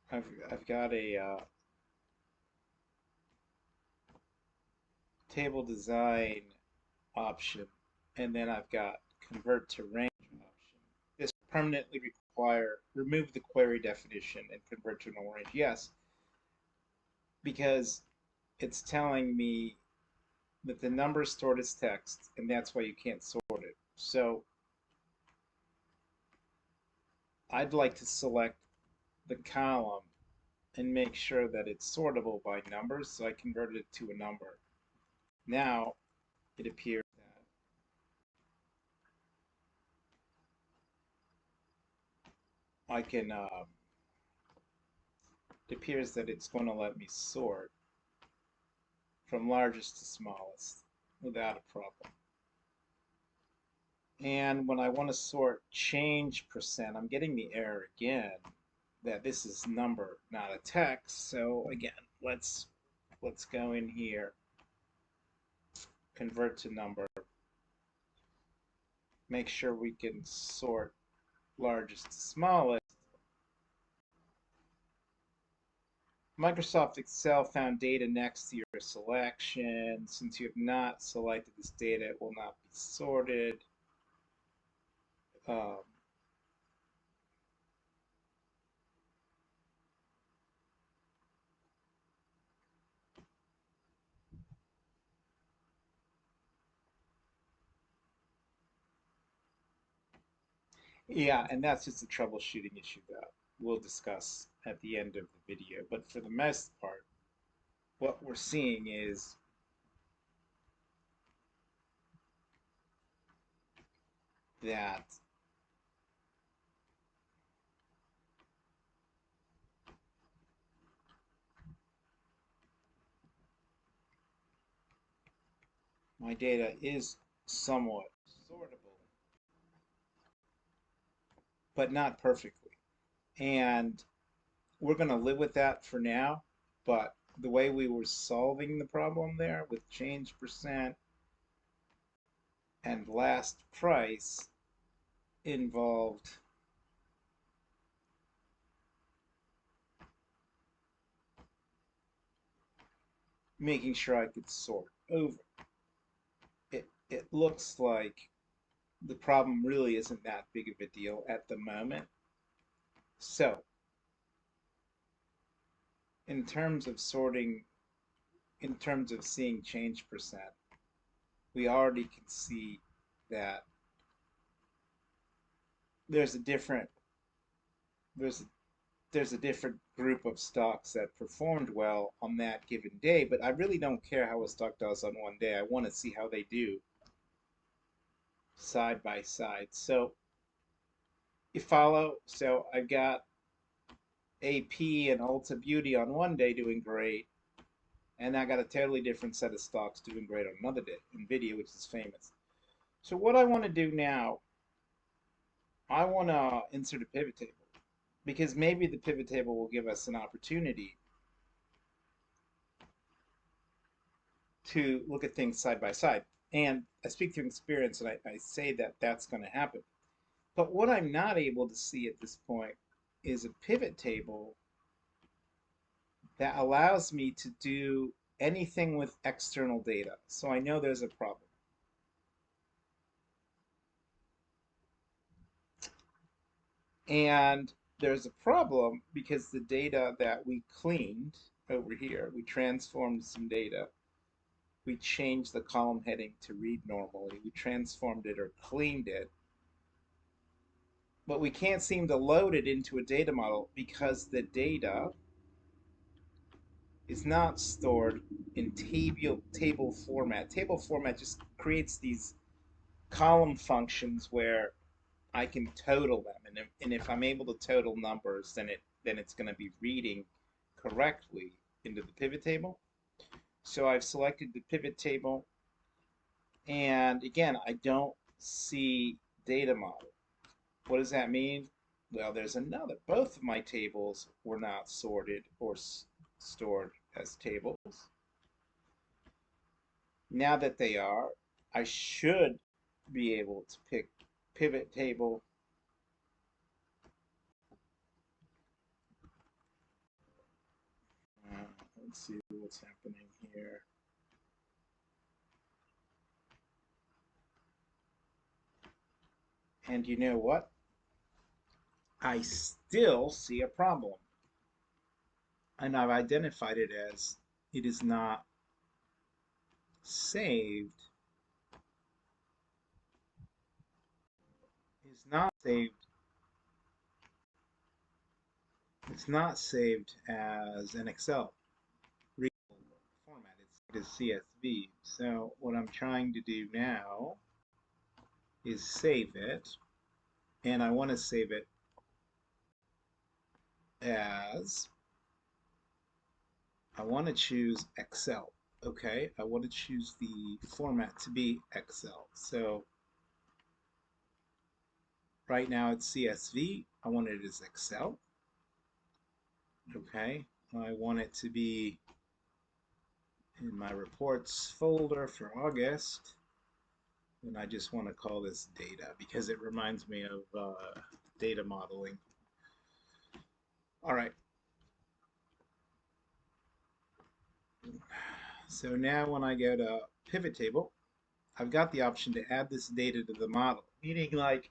I've got a table design option, and then I've got convert to range option. This permanently remove the query definition and convert to normal range. Yes, because it's telling me that the number is stored as text, and that's why you can't sort it. So I'd like to select the column and make sure that it's sortable by numbers, so I converted it to a number. Now it appears that I can, it appears that it's going to let me sort from largest to smallest without a problem. And when I want to sort change percent, I'm getting the error again that this is number, not a text. So again, let's go in here, convert to number, make sure we can sort largest to smallest. Microsoft Excel found data next to your selection. Since you have not selected this data, it will not be sorted. Um, yeah, and that's just a troubleshooting issue that we'll discuss at the end of the video. But for the most part, what we're seeing is that my data is somewhat sortable, but not perfectly. And we're going to live with that for now. But the way we were solving the problem there with change percent and last price involved making sure I could sort over. It looks like the problem really isn't that big of a deal at the moment. So, in terms of sorting, in terms of seeing change percent, we already can see that there's a different there's there's a different group of stocks that performed well on that given day, but I really don't care how a stock does on one day. I want to see how they do side by side. So you follow. So I've got AP and Ulta Beauty on one day doing great, and I got a totally different set of stocks doing great on another day. Nvidia, which is famous. So what I want to do now, I want to insert a pivot table because maybe the pivot table will give us an opportunity to look at things side by side. And I speak through experience and I say that that's going to happen. But what I'm not able to see at this point is a pivot table that allows me to do anything with external data. So I know there's a problem. And there's a problem because the data that we cleaned over here, we transformed some data. We changed the column heading to read normally. We transformed it or cleaned it. But we can't seem to load it into a data model because the data is not stored in table format. Table format just creates these column functions where I can total them, and if I'm able to total numbers, then it's going to be reading correctly into the pivot table. So I've selected the pivot table, and again, I don't see data model. What does that mean? Well, there's another. Both of my tables were not sorted or stored as tables. Now that they are, I should be able to pick pivot table. Let's see what's happening here. And you know what? I still see a problem. And I've identified it as it is not saved. It's not saved. It's not saved as an Excel readable format. It's CSV. So what I'm trying to do now is save it. And I want to save it as, I want to choose Excel. Okay, I want to choose the format to be Excel. So right now it's CSV. I want it as Excel. Okay, I want it to be in my reports folder for August. And I just want to call this data because it reminds me of data modeling. All right. So now when I go to pivot table, I've got the option to add this data to the model, meaning like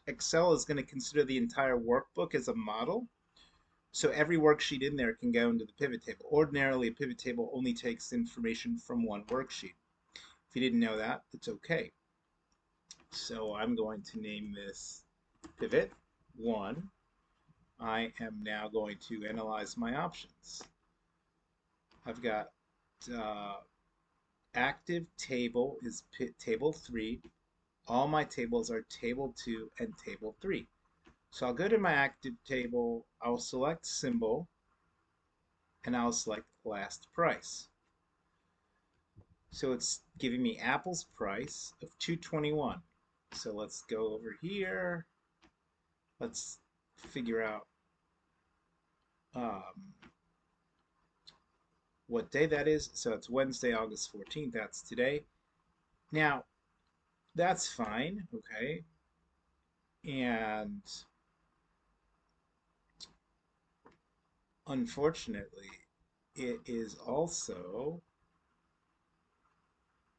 Excel is going to consider the entire workbook as a model. So every worksheet in there can go into the pivot table. Ordinarily, a pivot table only takes information from one worksheet. If you didn't know that, it's okay. So I'm going to name this pivot 1. I am now going to analyze my options. I've got active table is table 3. All my tables are table 2 and table 3. So I'll go to my active table, I'll select symbol, and I'll select last price. So it's giving me Apple's price of $2.21. So let's go over here. Let's figure out what day that is. So it's Wednesday, August 14th. That's today. Now, that's fine, okay? And unfortunately, it is also,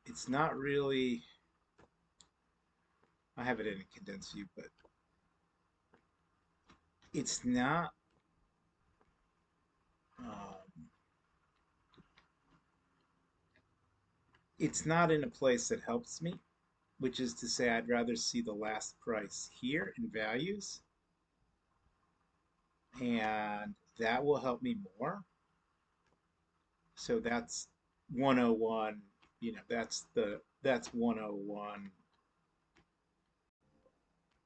it's not really, I have it in a condensed view, but it's not, um, it's not in a place that helps me, which is to say I'd rather see the last price here in values, and that will help me more. So that's 101, that's 101,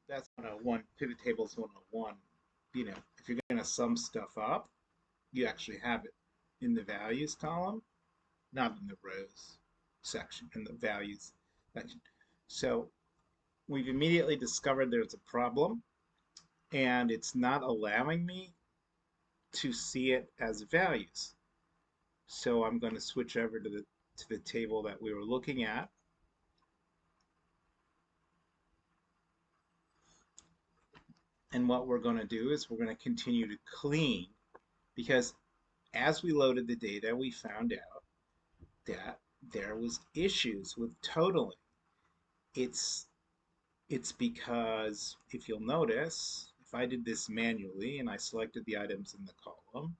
that's 101, pivot tables 101. If you're going to sum stuff up, you actually have it in the values column, not in the rows section, in the values section. So we've immediately discovered there's a problem, and it's not allowing me to see it as values. So I'm going to switch over to the table that we were looking at. And what we're going to do is we're going to continue to clean, because as we loaded the data, we found out that there was issues with totaling. It's because if you'll notice, if I did this manually and I selected the items in the column,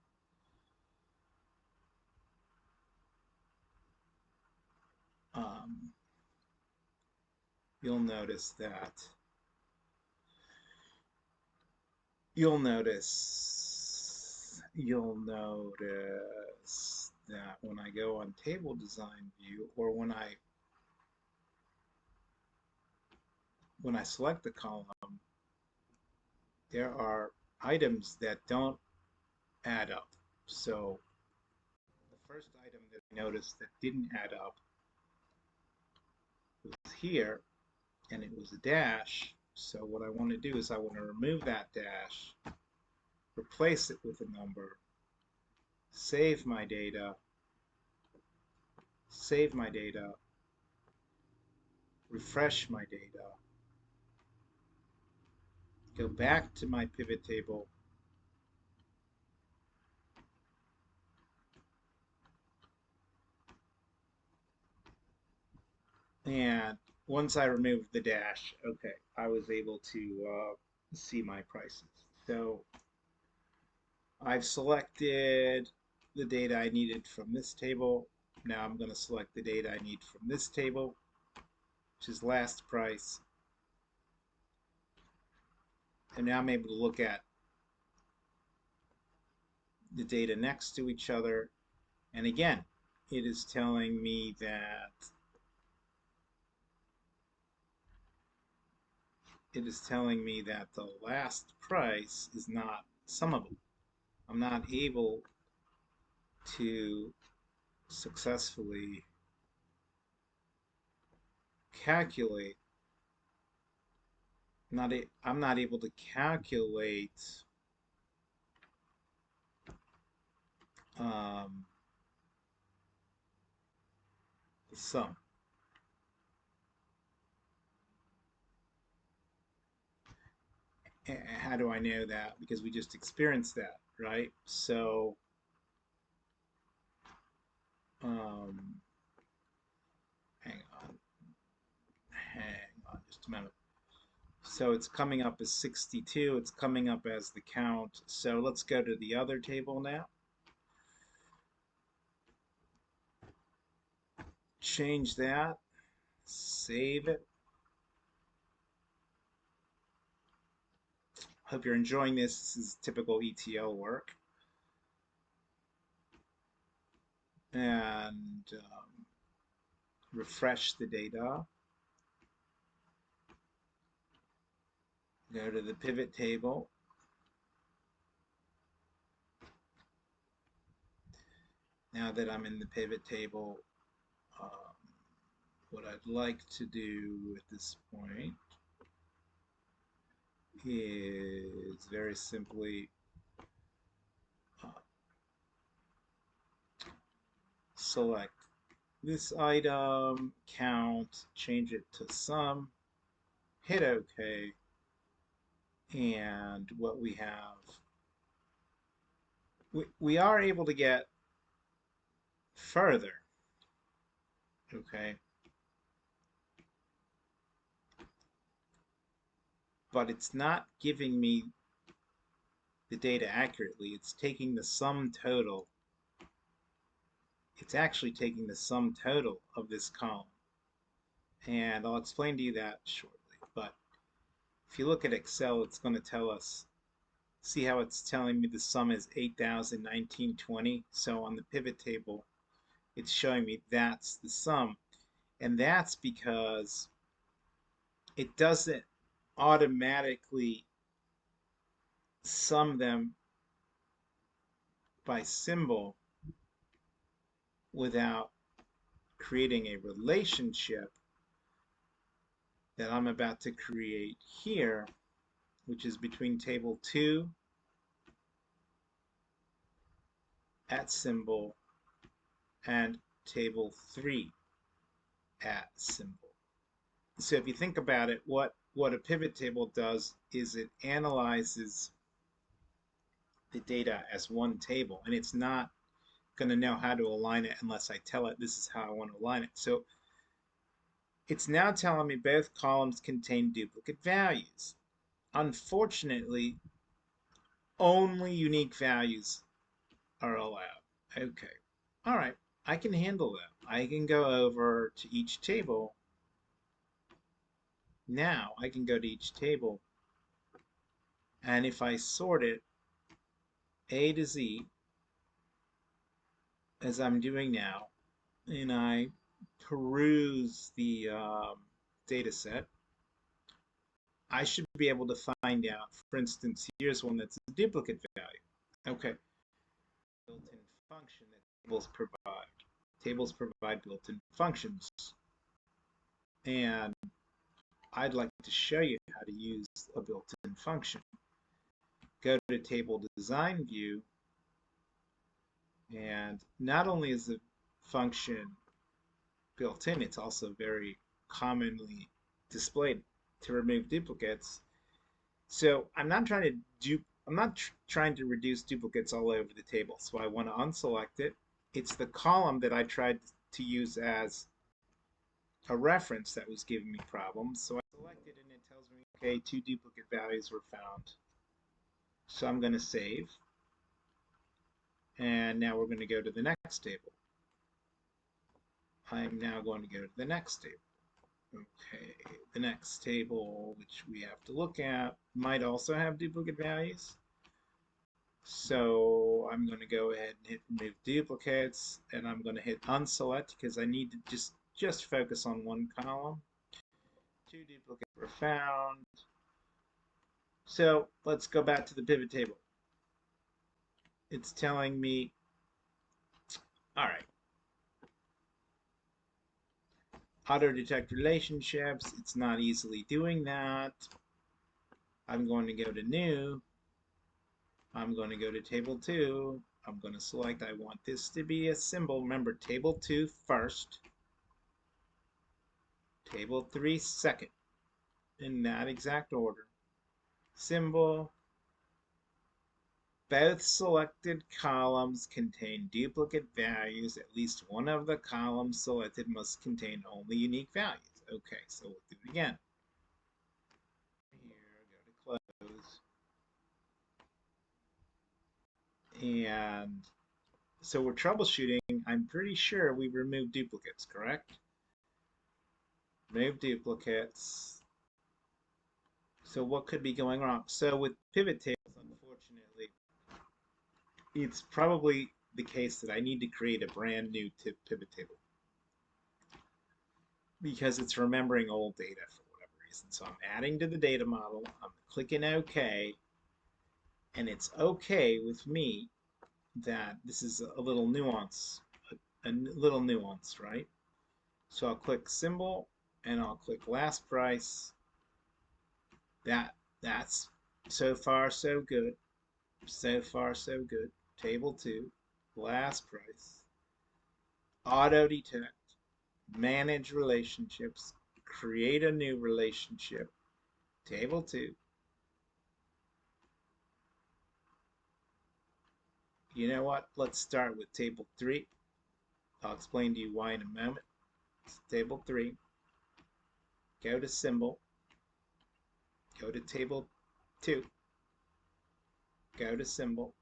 um, you'll notice that when I go on table design view, or when I select the column, there are items that don't add up. So the first item that I noticed that didn't add up was here, and it was a dash. So what I want to do is I want to remove that dash, replace it with a number, save my data, refresh my data, go back to my pivot table, and once I removed the dash, okay, I was able to see my prices. So I've selected the data I needed from this table. Now I'm going to select the data I need from this table, which is last price. And now I'm able to look at the data next to each other. And again, it is telling me that the last price is not summable. I'm not able to successfully calculate. I'm not able to calculate um, the sum. How do I know that? Because we just experienced that, right? So, um, hang on, hang on just a minute. So it's coming up as 62. It's coming up as the count. So let's go to the other table now. Change that. Save it. Hope you're enjoying this. This is typical ETL work. And refresh the data. Go to the pivot table. Now that I'm in the pivot table, um, what I'd like to do at this point is very simply select this item, count, change it to sum, hit OK, and what we have, we are able to get further, okay, but it's not giving me the data accurately. It's taking the sum total. It's actually taking the sum total of this column. And I'll explain to you that shortly. But if you look at Excel, it's going to tell us, see how it's telling me the sum is 8,019.20. So on the pivot table, it's showing me that's the sum. And that's because it doesn't automatically sum them by symbol without creating a relationship that I'm about to create here, which is between table 2 at symbol and table 3 at symbol. So if you think about it, what a pivot table does is it analyzes the data as one table, and it's not going to know how to align it unless I tell it this is how I want to align it. So it's now telling me both columns contain duplicate values. Unfortunately, only unique values are allowed. Okay. All right. I can handle that. I can go over to each table. Now I can go to each table, and if I sort it A to Z, as I'm doing now, and I peruse the data set, I should be able to find out, for instance, here's one that's a duplicate value. Okay. Built-in function that tables provide. Tables provide built-in functions. And I'd like to show you how to use a built-in function. Go to table design view, and not only is the function built in, it's also very commonly displayed to remove duplicates. So I'm not trying to reduce duplicates all over the table. So I want to unselect it. It's the column that I tried to use as a reference that was giving me problems. So I select it and it tells me, okay, 2 duplicate values were found. So I'm going to save. And now we're going to go to the next table. I'm now going to go to the next table. Okay, the next table, which we have to look at, might also have duplicate values. So I'm going to go ahead and hit remove duplicates, and I'm going to hit unselect because I need to just focus on one column. 2 duplicates were found. So let's go back to the pivot table. it's telling me, all right, auto detect relationships. It's not easily doing that. I'm going to go to new. I'm going to go to table 2. I'm going to select, I want this to be a symbol. Remember, table 2 first, table 3 second, in that exact order. Symbol. Both selected columns contain duplicate values. At least one of the columns selected must contain only unique values. Okay, so we'll do it again. Here, go to close. And so we're troubleshooting. I'm pretty sure we removed duplicates, correct? Remove duplicates. So what could be going wrong? So with pivot tables, unfortunately, it's probably the case that I need to create a brand new pivot table because it's remembering old data for whatever reason. So I'm adding to the data model, I'm clicking OK, and it's okay with me that this is a little nuance, a little nuance, right? So I'll click symbol and I'll click last price. That's so far so good. So far so good. Table 2, last price, auto detect, manage relationships, create a new relationship, table 2. You know what? Let's start with table 3. I'll explain to you why in a moment. It's table 3. Go to symbol. Go to table 2. Go to symbol.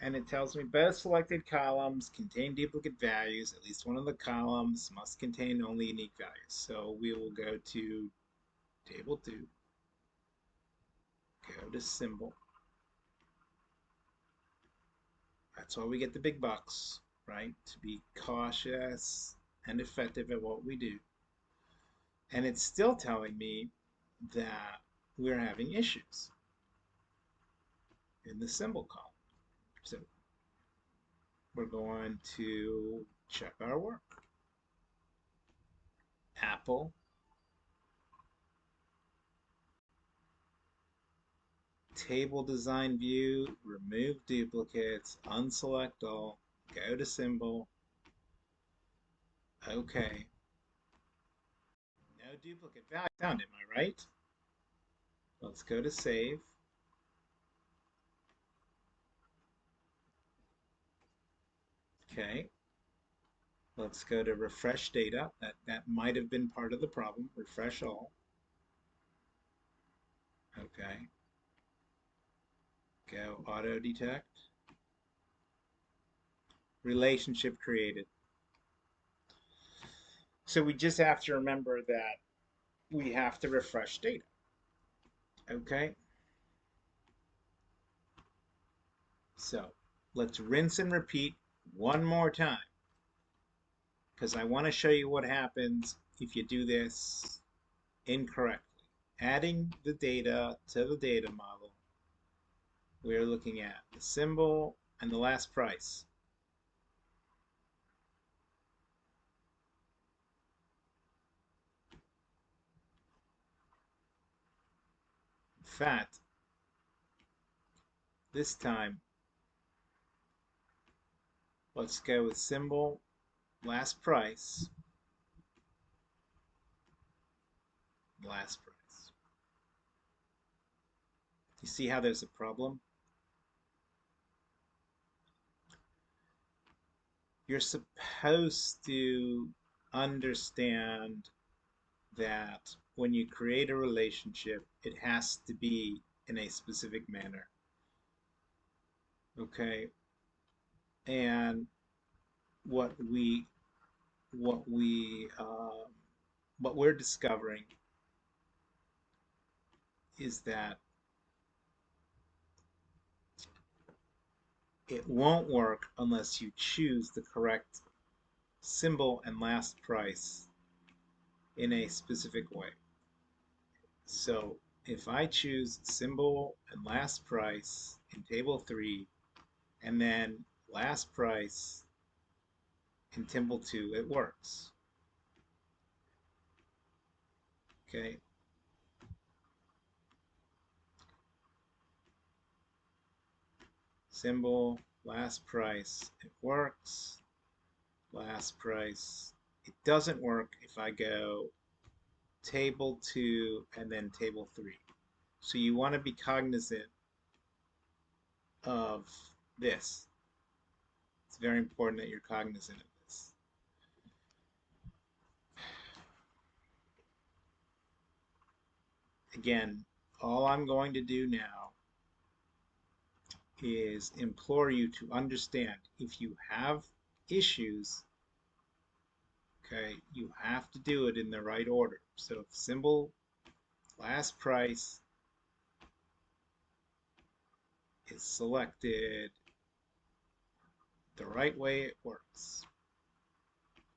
And it tells me both selected columns contain duplicate values. At least one of the columns must contain only unique values. So we will go to table 2. Go to symbol. That's why we get the big bucks, right? To be cautious and effective at what we do. And it's still telling me that we're having issues in the symbol column. So we're going to check our work. Apple, table design view, remove duplicates, unselect all, go to symbol, okay. No duplicate value found, am I right? Let's go to save. Okay. Let's go to refresh data. That might have been part of the problem. Refresh all. Okay. Go auto detect. Relationship created. So we just have to remember that we have to refresh data. Okay. So let's rinse and repeat one more time because I want to show you what happens if you do this incorrectly. Adding the data to the data model, we're looking at the symbol and the last price. In fact, this time, let's go with symbol, last price, last price. You see how there's a problem? You're supposed to understand that when you create a relationship, it has to be in a specific manner. Okay? And what we what we what we're discovering is that it won't work unless you choose the correct symbol and last price in a specific way. So if I choose symbol and last price in table 3, and then last price in table 2, it works. Okay. Symbol, last price, it works. Last price, it doesn't work if I go table 2 and then table 3. So you want to be cognizant of this. It's very important that you're cognizant of this. Again, all I'm going to do now is implore you to understand if you have issues, okay, you have to do it in the right order. So if symbol, last price is selected the right way, it works.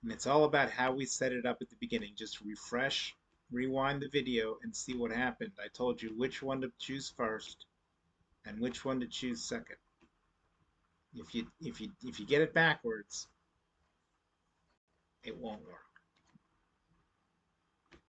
And it's all about how we set it up at the beginning. Just refresh, rewind the video and see what happened. I told you which one to choose first and which one to choose second. If you get it backwards, it won't work.